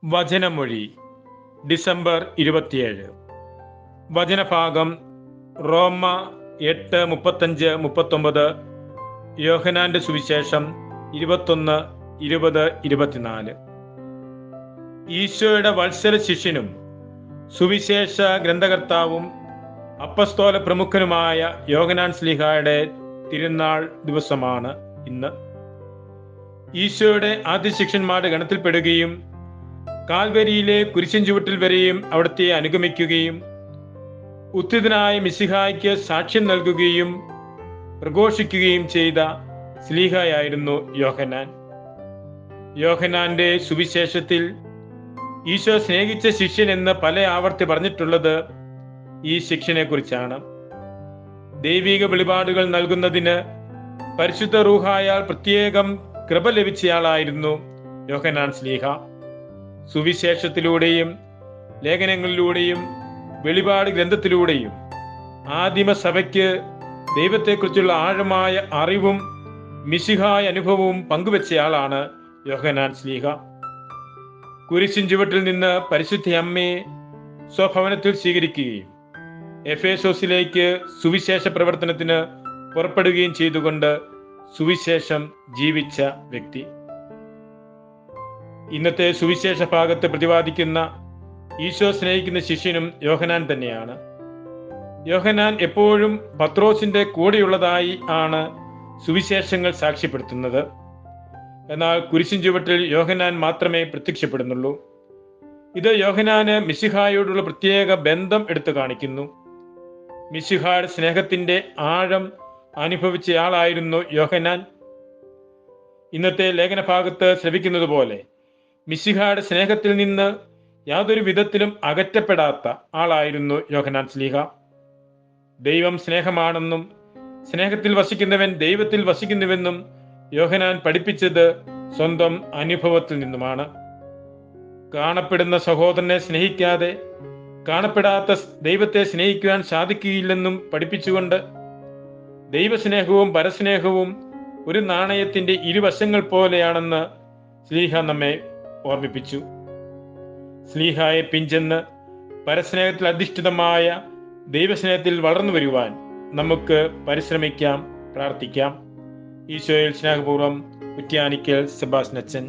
വചനമൊഴി December 27. വചനഭാഗം റോമ 8:35-39, യോഹന്നാന്റെ സുവിശേഷം 21:20-24. ഈശോയുടെ വത്സര ശിഷ്യനും സുവിശേഷ ഗ്രന്ഥകർത്താവും അപ്പസ്തോല പ്രമുഖനുമായ യോഹന്നാൻ ശ്ലീഹായുടെ തിരുനാൾ ദിവസമാണ് ഇന്ന്. ഈശോയുടെ ആദ്യ ശിഷ്യന്മാരുടെ ഗണത്തിൽപ്പെടുകയും കാൽവരിയിലെ കുരിശിൻ ചുവട്ടിൽ വരെയും അവിടുത്തെ അനുഗമിക്കുകയും ഉത്ഥിതനായ മിശിഹായ്ക്ക് സാക്ഷ്യം നൽകുകയും പ്രഘോഷിക്കുകയും ചെയ്ത ശ്ലീഹായായിരുന്നു യോഹന്നാൻ. യോഹന്നാന്റെ സുവിശേഷത്തിൽ ഈശോ സ്നേഹിച്ച ശിഷ്യൻ എന്ന് പല ആവർത്തി പറഞ്ഞിട്ടുള്ളത് ഈ ശിഷ്യനെ കുറിച്ചാണ്. ദൈവിക വെളിപാടുകൾ നൽകുന്നതിന് പരിശുദ്ധ റൂഹായാൽ പ്രത്യേകം കൃപ ലഭിച്ചയാളായിരുന്നു യോഹന്നാൻ ശ്ലീഹ. സുവിശേഷത്തിലൂടെയും ലേഖനങ്ങളിലൂടെയും വെളിപാട് ഗ്രന്ഥത്തിലൂടെയും ആദിമ സഭയ്ക്ക് ദൈവത്തെക്കുറിച്ചുള്ള ആഴമായ അറിവും മിശിഹായ അനുഭവവും പങ്കുവെച്ചയാളാണ് യോഹന്നാൻ ശ്ലീഹ. കുരിശിൻ ചുവട്ടിൽ നിന്ന് പരിശുദ്ധ അമ്മയെ സ്വഭവനത്തിൽ സ്വീകരിക്കുകയും എഫേസോസിലേക്ക് സുവിശേഷ പ്രവർത്തനത്തിന് പുറപ്പെടുകയും ചെയ്തുകൊണ്ട് സുവിശേഷം ജീവിച്ച വ്യക്തി. ഇന്നത്തെ സുവിശേഷ ഭാഗത്ത് പ്രതിപാദിക്കുന്ന ഈശോ സ്നേഹിക്കുന്ന ശിഷ്യനും യോഹന്നാൻ തന്നെയാണ്. യോഹന്നാൻ എപ്പോഴും പത്രോസിന്റെ കൂടെയുള്ളതായി ആണ് സുവിശേഷങ്ങൾ സാക്ഷ്യപ്പെടുത്തുന്നത്. എന്നാൽ കുരിശിൻ ചുവട്ടിൽ യോഹന്നാൻ മാത്രമേ പ്രത്യക്ഷപ്പെടുന്നുള്ളൂ. ഇത് യോഹന്നാന് മിശിഹായോടുള്ള പ്രത്യേക ബന്ധം എടുത്തു കാണിക്കുന്നു. മിശിഹായുടെ സ്നേഹത്തിന്റെ ആഴം അനുഭവിച്ചയാളായിരുന്നു യോഹന്നാൻ. ഇന്നത്തെ ലേഖന ഭാഗത്ത് ശ്രവിക്കുന്നത് പോലെ മിശിഹായുടെ സ്നേഹത്തിൽ നിന്ന് യാതൊരു വിധത്തിലും അകറ്റപ്പെടാത്ത ആളായിരുന്നു യോഹന്നാൻ ശ്ലീഹ. ദൈവം സ്നേഹമാണെന്നും സ്നേഹത്തിൽ വസിക്കുന്നവൻ ദൈവത്തിൽ വസിക്കുന്നുവെന്നും യോഹന്നാൻ പഠിപ്പിച്ചത് സ്വന്തം അനുഭവത്തിൽ നിന്നുമാണ്. കാണപ്പെടുന്ന സഹോദരനെ സ്നേഹിക്കാതെ കാണപ്പെടാത്ത ദൈവത്തെ സ്നേഹിക്കുവാൻ സാധിക്കുകയില്ലെന്നും പഠിപ്പിച്ചുകൊണ്ട് ദൈവസ്നേഹവും പരസ്നേഹവും ഒരു നാണയത്തിന്റെ ഇരുവശങ്ങൾ പോലെയാണെന്ന് ശ്ലീഹ നമ്മെ ഓർമ്മിപ്പിച്ചു. ശ്ലീഹായെ പിഞ്ചെന്ന് പരസ്നേഹത്തിൽ അധിഷ്ഠിതമായ ദൈവസ്നേഹത്തിൽ വളർന്നു വരുവാൻ നമുക്ക് പരിശ്രമിക്കാം, പ്രാർത്ഥിക്കാം. ഈശോയിൽ സ്നേഹപൂർവ്വം കുറ്റ്യാനിക്കൽ സെബാസ്റ്റ്യൻ അച്ഛൻ.